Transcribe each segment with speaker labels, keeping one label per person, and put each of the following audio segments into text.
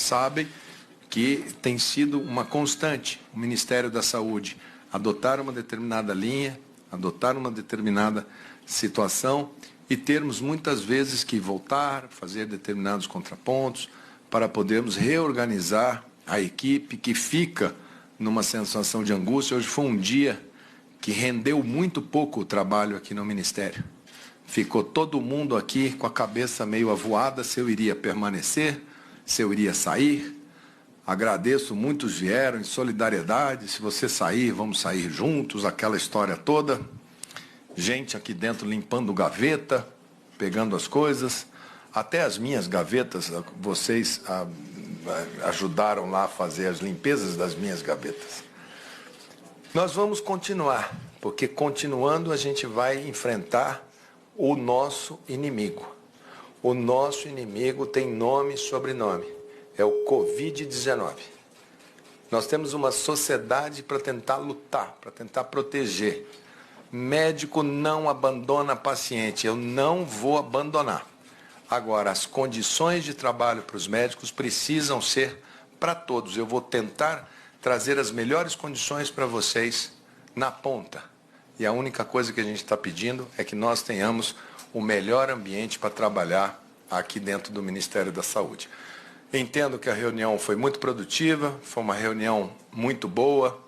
Speaker 1: sabem que tem sido uma constante o Ministério da Saúde adotar uma determinada linha, adotar uma determinada situação e termos muitas vezes que voltar, fazer determinados contrapontos para podermos reorganizar a equipe que fica numa sensação de angústia. Hoje foi um dia que rendeu muito pouco o trabalho aqui no Ministério. Ficou todo mundo aqui com a cabeça meio avoada se eu iria permanecer, se eu iria sair. Agradeço, muitos vieram em solidariedade, se você sair, vamos sair juntos, aquela história toda. Gente aqui dentro limpando gaveta, pegando as coisas, até as minhas gavetas, vocês ajudaram lá a fazer as limpezas das minhas gavetas. Nós vamos continuar, porque continuando a gente vai enfrentar o nosso inimigo. O nosso inimigo tem nome e sobrenome. É o Covid-19. Nós temos uma sociedade para tentar lutar, para tentar proteger. Médico não abandona paciente, eu não vou abandonar. Agora, as condições de trabalho para os médicos precisam ser para todos. Eu vou tentar trazer as melhores condições para vocês na ponta. E a única coisa que a gente está pedindo é que nós tenhamos o melhor ambiente para trabalhar aqui dentro do Ministério da Saúde. Entendo que a reunião foi muito produtiva, foi uma reunião muito boa.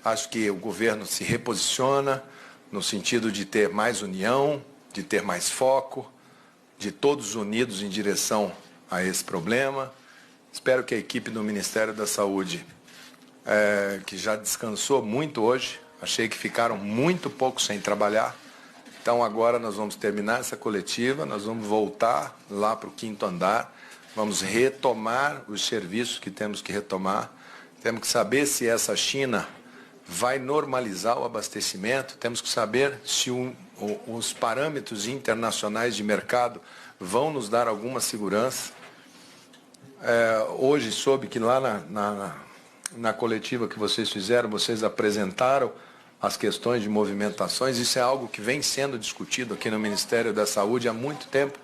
Speaker 1: Acho que o governo se reposiciona no sentido de ter mais união, de ter mais foco, de todos unidos em direção a esse problema. Espero que a equipe do Ministério da Saúde, que já descansou muito hoje, achei que ficaram muito pouco sem trabalhar. Então agora nós vamos terminar essa coletiva, nós vamos voltar lá para o 5º andar, vamos retomar os serviços que temos que retomar. Temos que saber se essa China vai normalizar o abastecimento, temos que saber se os parâmetros internacionais de mercado vão nos dar alguma segurança. Hoje soube que lá na coletiva que vocês fizeram, vocês apresentaram as questões de movimentações. Isso é algo que vem sendo discutido aqui no Ministério da Saúde há muito tempo.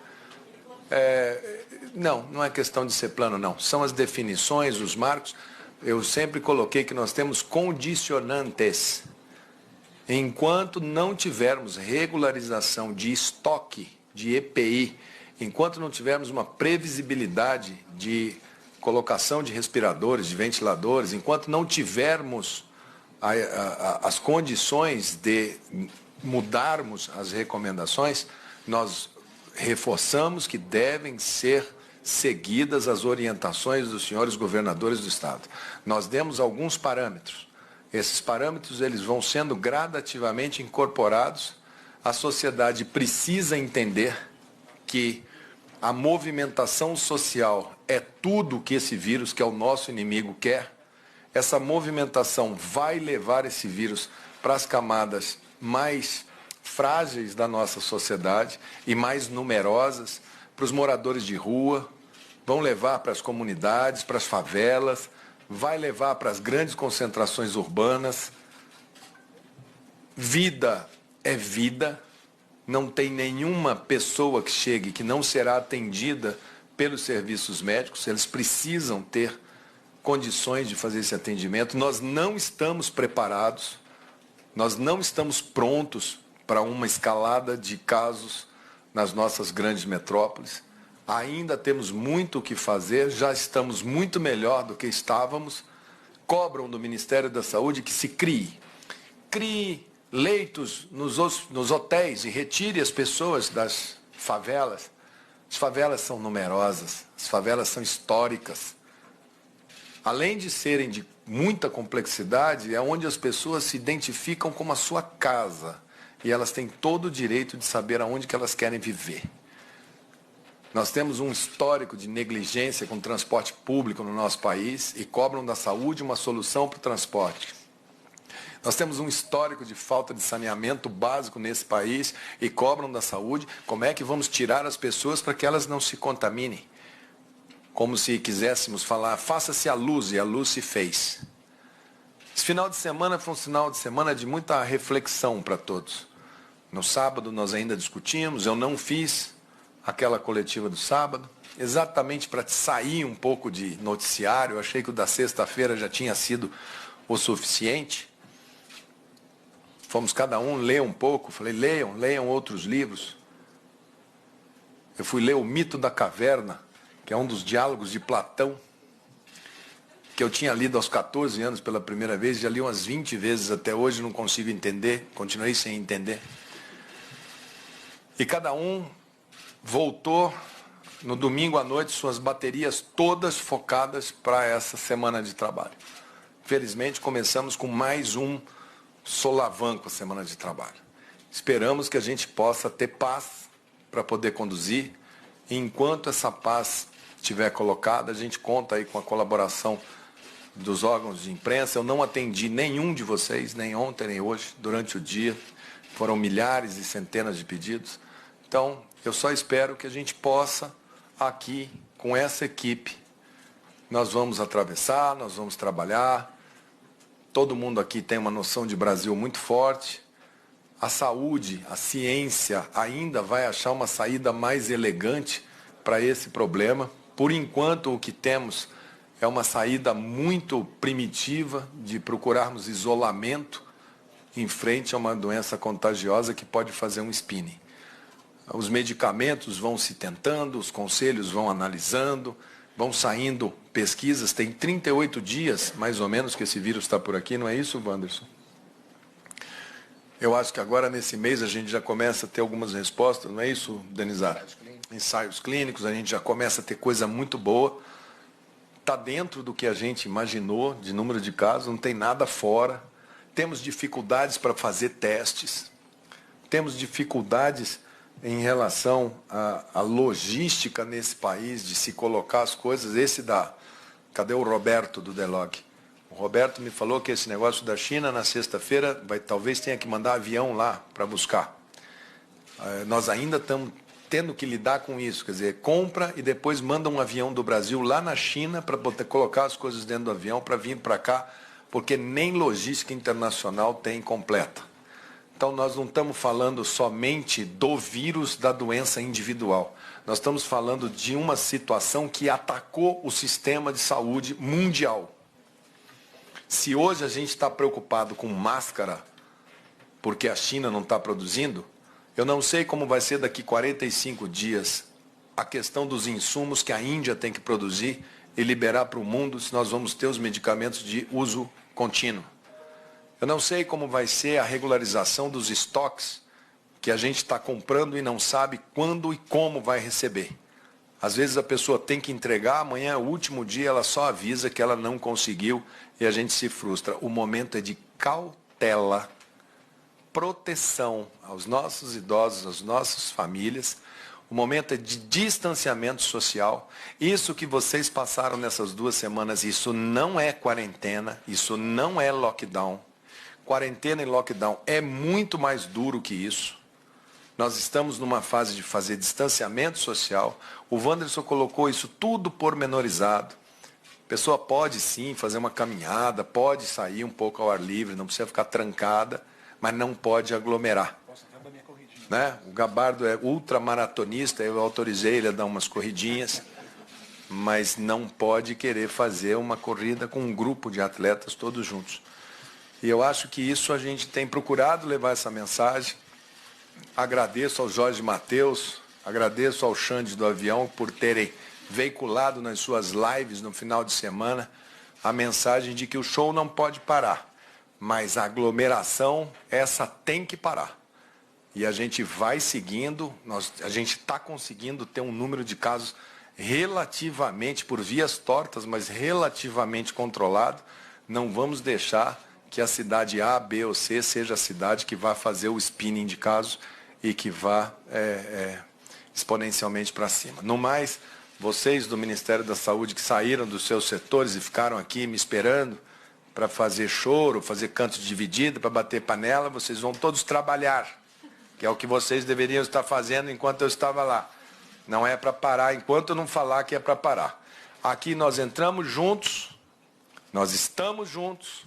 Speaker 1: Não é questão de ser plano, não. São as definições, os marcos. Eu sempre coloquei que nós temos condicionantes. Enquanto não tivermos regularização de estoque de EPI, enquanto não tivermos uma previsibilidade de colocação de respiradores, de ventiladores, enquanto não tivermos as condições de mudarmos as recomendações, nós reforçamos que devem ser seguidas as orientações dos senhores governadores do Estado. Nós demos alguns parâmetros. Esses parâmetros eles vão sendo gradativamente incorporados. A sociedade precisa entender que a movimentação social é tudo que esse vírus, que é o nosso inimigo, quer. Essa movimentação vai levar esse vírus para as camadas mais frágeis da nossa sociedade e mais numerosas, para os moradores de rua, vão levar para as comunidades, para as favelas, vai levar para as grandes concentrações urbanas. Vida é vida, não tem nenhuma pessoa que chegue que não será atendida pelos serviços médicos, eles precisam ter condições de fazer esse atendimento. Nós não estamos preparados, nós não estamos prontos para uma escalada de casos nas nossas grandes metrópoles. Ainda temos muito o que fazer, já estamos muito melhor do que estávamos. Cobram do Ministério da Saúde que se crie leitos nos hotéis e retire as pessoas das favelas. As favelas são numerosas, as favelas são históricas. Além de serem de muita complexidade, é onde as pessoas se identificam como a sua casa. E elas têm todo o direito de saber aonde que elas querem viver. Nós temos um histórico de negligência com o transporte público no nosso país e cobram da saúde uma solução para o transporte. Nós temos um histórico de falta de saneamento básico nesse país e cobram da saúde como é que vamos tirar as pessoas para que elas não se contaminem. Como se quiséssemos falar, faça-se a luz, e a luz se fez. Esse final de semana foi um final de semana de muita reflexão para todos. No sábado nós ainda discutimos, eu não fiz aquela coletiva do sábado, exatamente para sair um pouco de noticiário. Eu achei que o da sexta-feira já tinha sido o suficiente. Fomos cada um ler um pouco. Falei, leiam outros livros. Eu fui ler O Mito da Caverna, que é um dos diálogos de Platão, que eu tinha lido aos 14 anos pela primeira vez, já li umas 20 vezes até hoje, não consigo entender, continuei sem entender. E cada um voltou no domingo à noite, suas baterias todas focadas para essa semana de trabalho. Felizmente, começamos com mais um solavanco a semana de trabalho. Esperamos que a gente possa ter paz para poder conduzir. E enquanto essa paz estiver colocada, a gente conta aí com a colaboração dos órgãos de imprensa. Eu não atendi nenhum de vocês, nem ontem, nem hoje, durante o dia. Foram milhares e centenas de pedidos. Então, eu só espero que a gente possa, aqui, com essa equipe, nós vamos atravessar, nós vamos trabalhar. Todo mundo aqui tem uma noção de Brasil muito forte. A saúde, a ciência ainda vai achar uma saída mais elegante para esse problema. Por enquanto, o que temos é uma saída muito primitiva de procurarmos isolamento em frente a uma doença contagiosa que pode fazer um spinning. Os medicamentos vão se tentando, os conselhos vão analisando, vão saindo pesquisas. Tem 38 dias, mais ou menos, que esse vírus está por aqui, não é isso, Wanderson? Eu acho que agora, nesse mês, a gente já começa a ter algumas respostas, não é isso, Denizar? Ensaios clínicos, a gente já começa a ter coisa muito boa. Está dentro do que a gente imaginou de número de casos, não tem nada fora. Temos dificuldades para fazer testes. Temos dificuldades em relação à logística nesse país, de se colocar as coisas. Cadê o Roberto do Delog? O Roberto me falou que esse negócio da China, na sexta-feira, talvez tenha que mandar avião lá para buscar. Nós ainda estamos tendo que lidar com isso, quer dizer, compra e depois manda um avião do Brasil lá na China para poder colocar as coisas dentro do avião para vir para cá, porque nem logística internacional tem completa. Então, nós não estamos falando somente do vírus da doença individual. Nós estamos falando de uma situação que atacou o sistema de saúde mundial. Se hoje a gente está preocupado com máscara, porque a China não está produzindo, eu não sei como vai ser daqui 45 dias a questão dos insumos que a Índia tem que produzir e liberar para o mundo, se nós vamos ter os medicamentos de uso contínuo. Eu não sei como vai ser a regularização dos estoques que a gente está comprando e não sabe quando e como vai receber. Às vezes a pessoa tem que entregar, amanhã é o último dia, ela só avisa que ela não conseguiu e a gente se frustra. O momento é de cautela, proteção aos nossos idosos, às nossas famílias. O momento é de distanciamento social. Isso que vocês passaram nessas 2 semanas, isso não é quarentena, isso não é lockdown. Quarentena e lockdown é muito mais duro que isso. Nós estamos numa fase de fazer distanciamento social. O Wanderson colocou isso tudo pormenorizado. A pessoa pode sim fazer uma caminhada, pode sair um pouco ao ar livre, não precisa ficar trancada, mas não pode aglomerar. Né? O Gabardo é ultramaratonista, eu autorizei ele a dar umas corridinhas, mas não pode querer fazer uma corrida com um grupo de atletas todos juntos. E eu acho que isso a gente tem procurado levar essa mensagem. Agradeço ao Jorge Mateus, agradeço ao Xande do Avião por terem veiculado nas suas lives no final de semana a mensagem de que o show não pode parar, mas a aglomeração, essa tem que parar. E a gente vai seguindo, a gente está conseguindo ter um número de casos relativamente, por vias tortas, mas relativamente controlado. Não vamos deixar que a cidade A, B ou C seja a cidade que vá fazer o spinning de casos e que vá exponencialmente para cima. No mais, vocês do Ministério da Saúde que saíram dos seus setores e ficaram aqui me esperando para fazer choro, fazer canto dividido, para bater panela, vocês vão todos trabalhar, que é o que vocês deveriam estar fazendo enquanto eu estava lá. Não é para parar enquanto eu não falar que é para parar. Aqui nós entramos juntos, nós estamos juntos,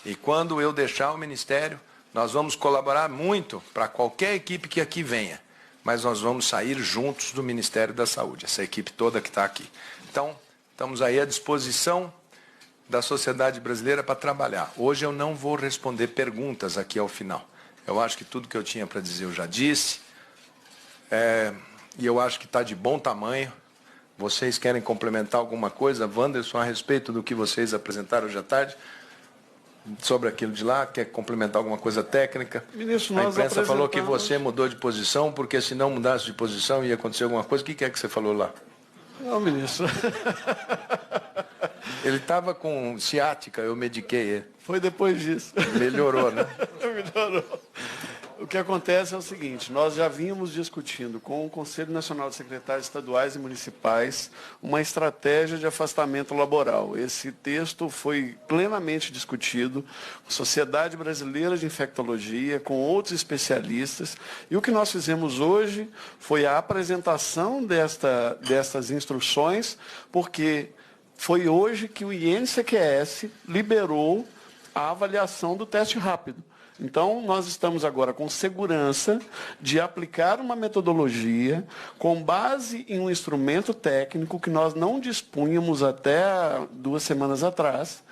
Speaker 1: e quando eu deixar o Ministério, nós vamos colaborar muito para qualquer equipe que aqui venha, mas nós vamos sair juntos do Ministério da Saúde, essa equipe toda que está aqui. Então, estamos aí à disposição da sociedade brasileira para trabalhar. Hoje eu não vou responder perguntas aqui ao final. Eu acho que tudo que eu tinha para dizer eu já disse, e eu acho que está de bom tamanho. Vocês querem complementar alguma coisa, Wanderson, a respeito do que vocês apresentaram hoje à tarde? Sobre aquilo de lá, quer complementar alguma coisa técnica?
Speaker 2: Ministro,
Speaker 1: a imprensa falou que você mudou de posição, porque se não mudasse de posição ia acontecer alguma coisa. O que é que você falou lá?
Speaker 2: Não, ministro.
Speaker 1: Ele estava com ciática, eu mediquei ele.
Speaker 2: Foi depois disso.
Speaker 1: Melhorou, né?
Speaker 2: Melhorou. O que acontece é o seguinte, nós já vínhamos discutindo com o Conselho Nacional de Secretários Estaduais e Municipais uma estratégia de afastamento laboral. Esse texto foi plenamente discutido com a Sociedade Brasileira de Infectologia, com outros especialistas, e o que nós fizemos hoje foi a apresentação destas instruções, porque foi hoje que o INCQS liberou a avaliação do teste rápido. Então, nós estamos agora com segurança de aplicar uma metodologia com base em um instrumento técnico que nós não dispunhamos até 2 semanas atrás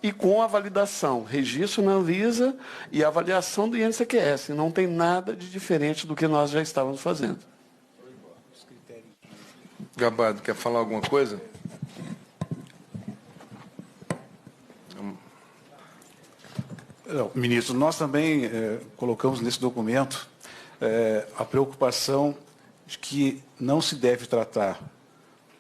Speaker 2: e com a validação, registro na Anvisa e avaliação do INCQS. Não tem nada de diferente do que nós já estávamos fazendo.
Speaker 1: Gabardo, quer falar alguma coisa?
Speaker 3: Não, ministro, nós também colocamos nesse documento a preocupação de que não se deve tratar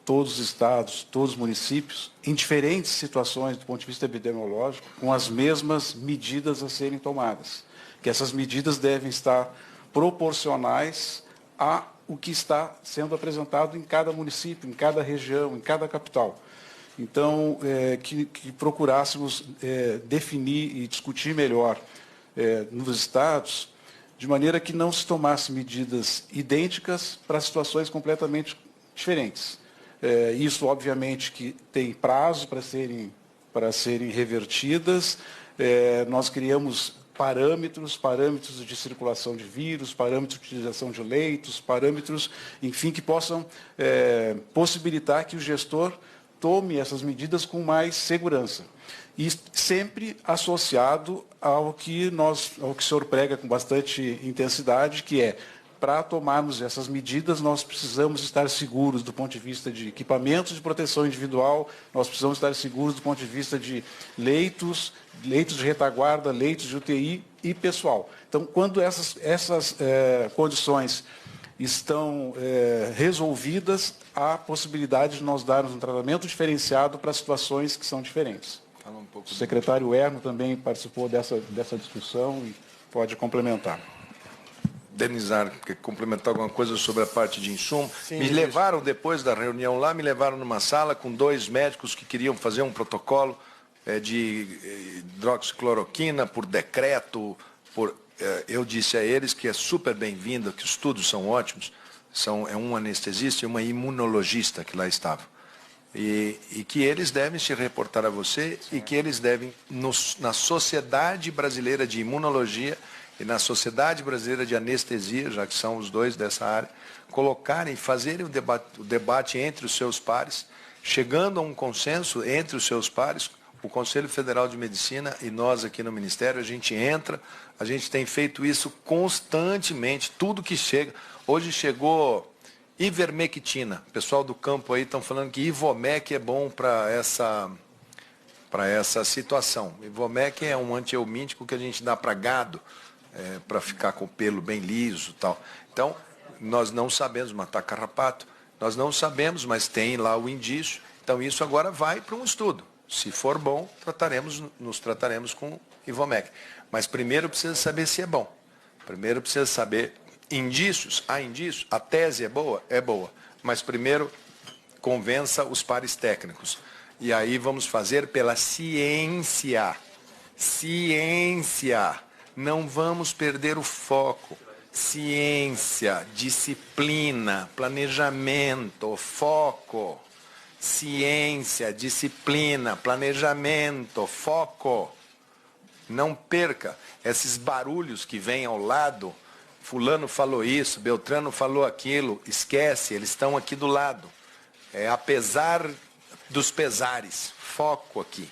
Speaker 3: todos os estados, todos os municípios, em diferentes situações do ponto de vista epidemiológico, com as mesmas medidas a serem tomadas. Que essas medidas devem estar proporcionais ao que está sendo apresentado em cada município, em cada região, em cada capital. Então, que procurássemos definir e discutir melhor nos estados, de maneira que não se tomasse medidas idênticas para situações completamente diferentes. Isso, obviamente, que tem prazo para serem revertidas. Nós criamos parâmetros de circulação de vírus, parâmetros de utilização de leitos, parâmetros, enfim, que possam possibilitar que o gestor tome essas medidas com mais segurança. E sempre associado ao que o senhor prega com bastante intensidade, que é, para tomarmos essas medidas, nós precisamos estar seguros do ponto de vista de equipamentos de proteção individual, nós precisamos estar seguros do ponto de vista de leitos de retaguarda, leitos de UTI e pessoal. Então, quando essas condições estão resolvidas, há possibilidade de nós darmos um tratamento diferenciado para situações que são diferentes. O secretário Erno também participou dessa discussão e pode complementar.
Speaker 1: Denizar, quer complementar alguma coisa sobre a parte de insumo?
Speaker 2: Sim,
Speaker 1: me levaram, depois da reunião lá, me levaram numa sala com 2 médicos que queriam fazer um protocolo de hidroxicloroquina por decreto. Eu disse a eles que é super bem-vindo, que os estudos são ótimos, é um anestesista e uma imunologista que lá estavam. E que eles devem se reportar a você e que eles devem, na Sociedade Brasileira de Imunologia e na Sociedade Brasileira de Anestesia, já que são os dois dessa área, fazerem o debate entre os seus pares, chegando a um consenso entre os seus pares. O Conselho Federal de Medicina e nós aqui no Ministério, a gente tem feito isso constantemente, tudo que chega. Hoje chegou ivermectina, o pessoal do campo aí estão falando que Ivomec é bom para essa situação. Ivomec é um antihelmíntico que a gente dá para gado, para ficar com o pelo bem liso e tal. Então, nós não sabemos matar carrapato, nós não sabemos, mas tem lá o indício. Então, isso agora vai para um estudo. Se for bom, nos trataremos com Ivomec. Mas primeiro precisa saber se é bom. Primeiro precisa saber indícios. Há indícios? A tese é boa? É boa. Mas primeiro convença os pares técnicos. E aí vamos fazer pela ciência. Ciência. Não vamos perder o foco. Ciência, disciplina, planejamento, foco. Ciência, disciplina, planejamento, foco. Não perca esses barulhos que vêm ao lado, fulano falou isso, Beltrano falou aquilo, esquece, eles estão aqui do lado. Apesar dos pesares, foco aqui.